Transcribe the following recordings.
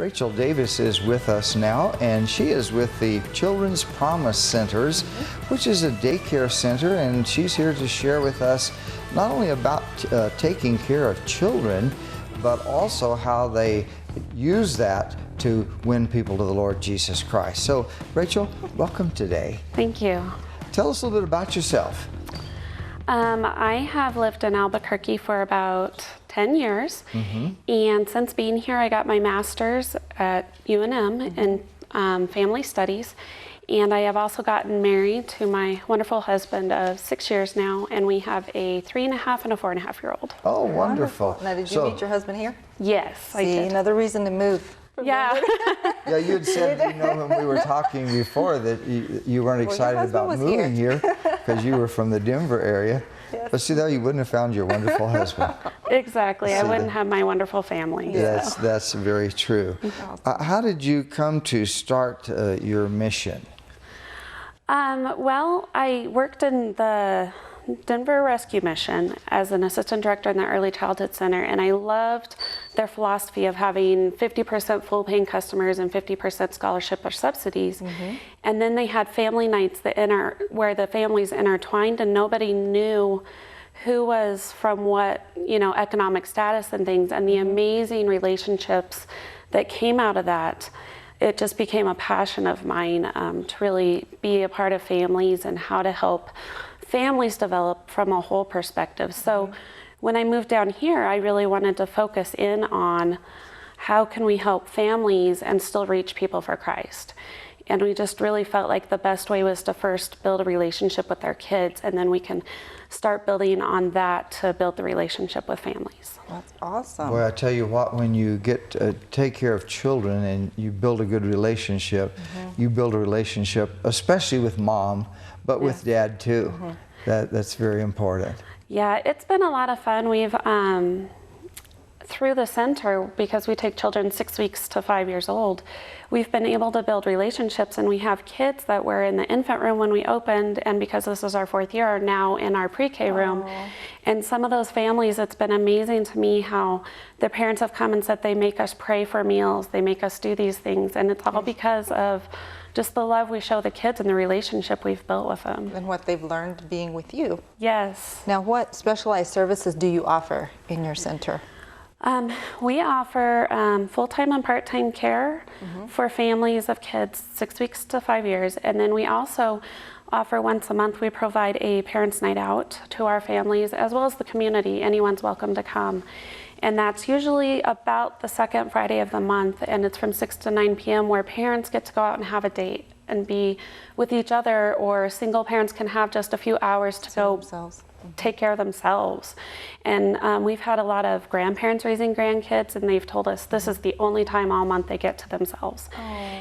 Rachel Davis is with us now, and she is with the Children's Promise Centers, which is a daycare center, and she's here to share with us not only about taking care of children, but also how they use that to win people to the Lord Jesus Christ. So, Rachel, welcome today. Thank you. Tell us a little bit about yourself. I have lived in Albuquerque for about 10 years, and since being here I got my master's at UNM in family studies, and I have also gotten married to my wonderful husband of 6 years now, and we have a 3.5 and a 4.5-year-old. Oh, wonderful. Now, did you meet your husband here? Yes, I did. Another reason to move. Yeah. Yeah, you had said, when we were talking before that you weren't excited about moving here because you were from the Denver area. Yes. But see, though, you wouldn't have found your wonderful husband. Exactly. I wouldn't have my wonderful family. That's very true. How did you come to start your mission? Well, I worked in the Denver Rescue Mission as an assistant director in the Early Childhood Center, and I loved their philosophy of having 50% full paying customers and 50% scholarship or subsidies. And then they had family nights where the families intertwined, and nobody knew who was from what economic status and things, and the amazing relationships that came out of that. It just became a passion of mine to really be a part of families and how to help families develop from a whole perspective. So when I moved down here, I really wanted to focus in on how can we help families and still reach people for Christ. And we just really felt like the best way was to first build a relationship with our kids, and then we can start building on that to build the relationship with families. That's awesome. Well, I tell you what, when you get take care of children and you build a good relationship, you build a relationship, especially with mom, but with dad too. That's very important. Yeah, it's been a lot of fun. We've through the center, because we take children 6 weeks to 5 years old, we've been able to build relationships, and we have kids that were in the infant room when we opened, and because this is our 4th year, are now in our pre-K room. And some of those families, it's been amazing to me how their parents have come and said they make us pray for meals, they make us do these things, and it's all because of just the love we show the kids and the relationship we've built with them. And what they've learned being with you. Yes. Now, what specialized services do you offer in your center? We offer full-time and part-time care for families of kids 6 weeks to 5 years, and then we also offer once a month, we provide a parents' night out to our families as well as the community. Anyone's welcome to come. And that's usually about the second Friday of the month, and it's from 6 to 9 p.m. where parents get to go out and have a date and be with each other, or single parents can have just a few hours to go take care of themselves. And we've had a lot of grandparents raising grandkids, and they've told us this is the only time all month they get to themselves.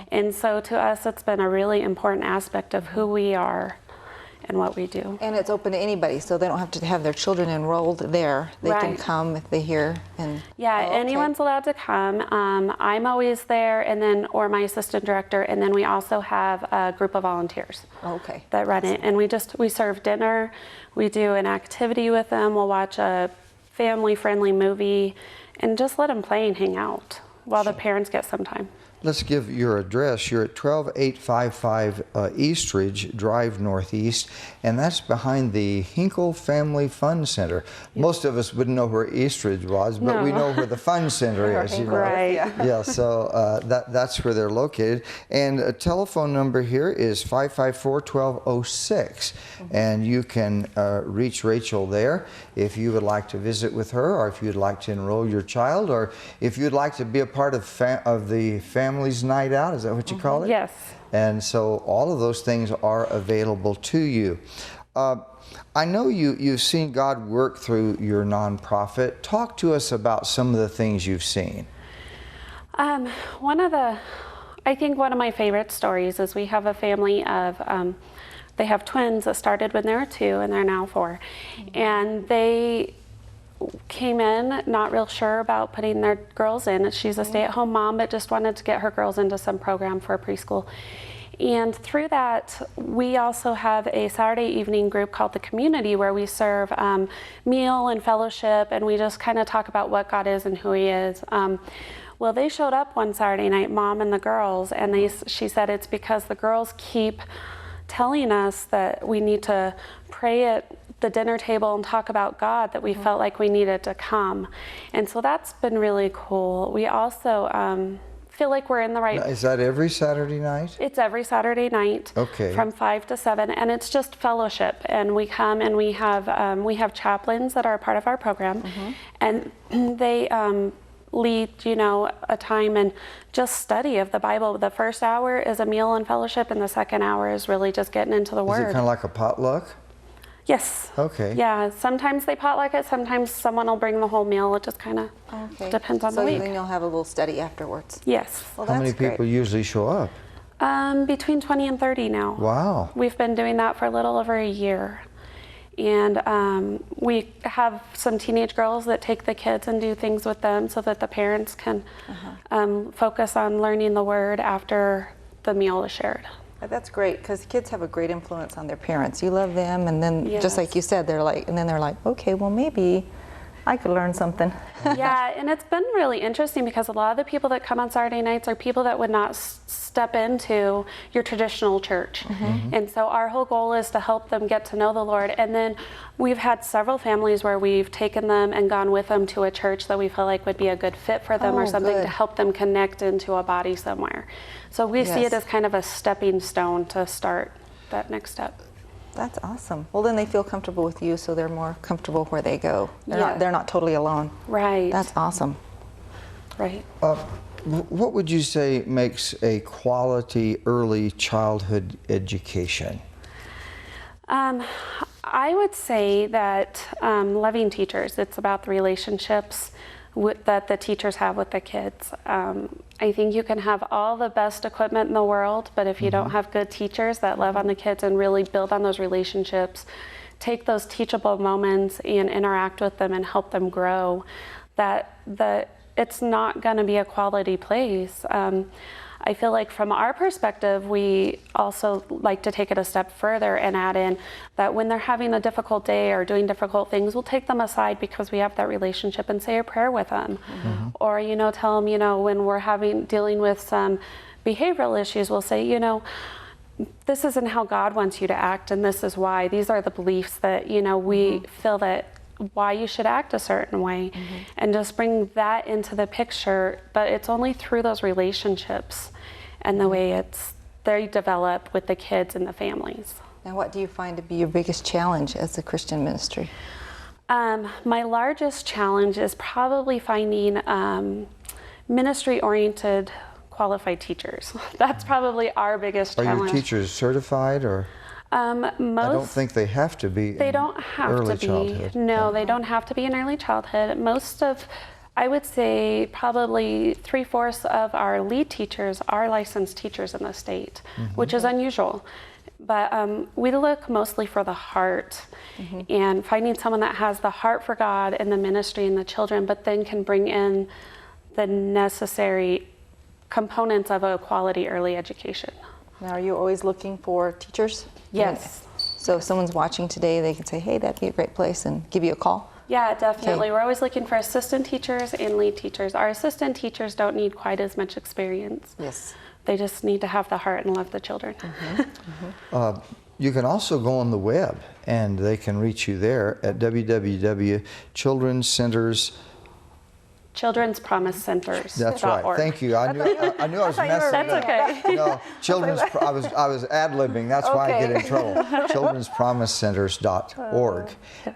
And so to us, it's been a really important aspect of who we are and what we do. And it's open to anybody, so they don't have to have their children enrolled there. They can come if they hear. And anyone's allowed to come. I'm always there, and then or my assistant director, and then we also have a group of volunteers that run it. And we serve dinner, we do an activity with them, we'll watch a family-friendly movie, and just let them play and hang out while the parents get some time. Let's give your address. You're at 12855 Eastridge Drive Northeast, and that's behind the Hinkle Family Fun Center. Most of us wouldn't know where Eastridge was, but we know where the Fun Center is. Yeah, so that's where they're located. And a telephone number here is 554-1206, and you can reach Rachel there if you would like to visit with her, or if you'd like to enroll your child, or if you'd like to be a part of the Family's Night Out. Is that what you call it? Yes. And so all of those things are available to you. I know you've seen God work through your nonprofit. Talk to us about some of the things you've seen. I think one of my favorite stories is we have a family of, they have twins that started when they were 2 and they're now 4. And they came in not real sure about putting their girls in. She's a stay-at-home mom, but just wanted to get her girls into some program for a preschool. And through that, we also have a Saturday evening group called The Community, where we serve meal and fellowship, and we just kind of talk about what God is and who He is. Well, they showed up one Saturday night, Mom and the girls, and she said it's because the girls keep telling us that we need to pray at the dinner table and talk about God, that we felt like we needed to come. And so that's been really cool. We also feel like we're in the right... Now, is that every Saturday night? It's every Saturday night, okay, from 5 to 7, and it's just fellowship. And we come and we have chaplains that are a part of our program, and they lead, you know, a time and just study of the Bible. The first hour is a meal and fellowship, and the second hour is really just getting into the Word. Is it kind of like a potluck? Yes. Okay. Yeah, sometimes they potluck it, sometimes someone will bring the whole meal. It just kind of depends on the week. So then you'll have a little study afterwards. Yes. Well, how many people usually show up? Between 20 and 30 now. Wow. We've been doing that for a little over a year. And we have some teenage girls that take the kids and do things with them so that the parents can focus on learning the Word after the meal is shared. That's great, because kids have a great influence on their parents. You love them, and then Yes. just like you said, they're like, okay, well, maybe I could learn something. Yeah, and it's been really interesting because a lot of the people that come on Saturday nights are people that would not step into your traditional church. And so our whole goal is to help them get to know the Lord. And then we've had several families where we've taken them and gone with them to a church that we feel like would be a good fit for them, or something to help them connect into a body somewhere. So we see it as kind of a stepping stone to start that next step. That's awesome. Well, then they feel comfortable with you, so they're more comfortable where they go. They're not totally alone. Right. That's awesome. Right. What would you say makes a quality early childhood education? I would say that loving teachers, it's about the relationships that the teachers have with the kids. I think you can have all the best equipment in the world, but if you don't have good teachers that love on the kids and really build on those relationships, take those teachable moments and interact with them and help them grow, that it's not going to be a quality place. I feel like from our perspective, we also like to take it a step further and add in that when they're having a difficult day or doing difficult things, we'll take them aside because we have that relationship and say a prayer with them. Or, you know, tell them, you know, when we're dealing with some behavioral issues, we'll say, you know, this isn't how God wants you to act, and this is why. These are the beliefs that, you know, we feel that why you should act a certain way, and just bring that into the picture. But it's only through those relationships and the way they develop with the kids and the families. Now, what do you find to be your biggest challenge as a Christian ministry? My largest challenge is probably finding ministry-oriented qualified teachers. That's probably our biggest challenge. Are your teachers certified, or? I don't think they have to be. They don't have to be. Childhood. No, they don't have to be in early childhood. Most of, I would say probably 3/4 of our lead teachers are licensed teachers in the state, which is unusual. But we look mostly for the heart, and finding someone that has the heart for God and the ministry and the children, but then can bring in the necessary components of a quality early education. Now, are you always looking for teachers? Yes. So if someone's watching today, they can say, hey, that'd be a great place, and give you a call? Yeah, definitely. Okay. We're always looking for assistant teachers and lead teachers. Our assistant teachers don't need quite as much experience. Yes. They just need to have the heart and love the children. You can also go on the web, and they can reach you there at Children's Promise Centers. That's right. Thank you. I knew I was messing That's up. okay. No, I was ad-libbing. That's why I get in trouble. childrenspromisecenters.org,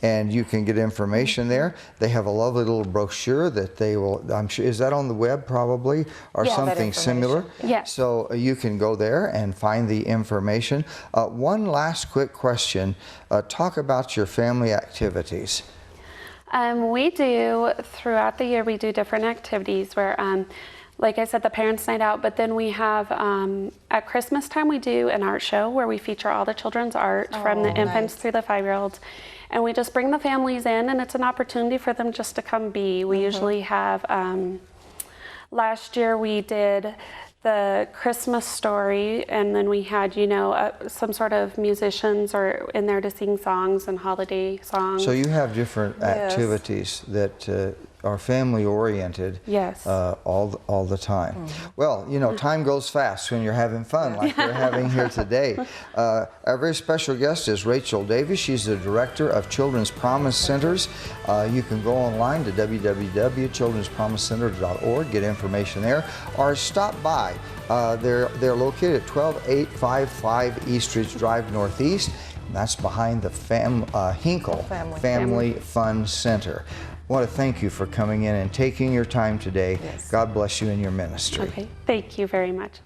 and you can get information there. They have a lovely little brochure that they will. I'm sure, is that on the web probably, or something similar? Yes. So you can go there and find the information. One last quick question. Talk about your family activities. We do, throughout the year, we do different activities where, like I said, the Parents' Night Out, but then we have, at Christmas time, we do an art show where we feature all the children's art from the infants through the 5-year-olds. And we just bring the families in, and it's an opportunity for them just to come be. We usually have, last year we did the Christmas story, and then we had, you know, some sort of musicians are in there to sing songs and holiday songs. So you have different activities that are family oriented. Yes. All the time. Well, you know, time goes fast when you're having fun like we're having here today. Our very special guest is Rachel Davis. She's the director of Children's Promise Centers. You can go online to www.childrenspromisecenter.org, get information there, or stop by. They're located at 12855 Eastridge Drive Northeast. And that's behind the Hinkle Family Fun Center. I want to thank you for coming in and taking your time today. Yes. God bless you in your ministry. Okay, thank you very much.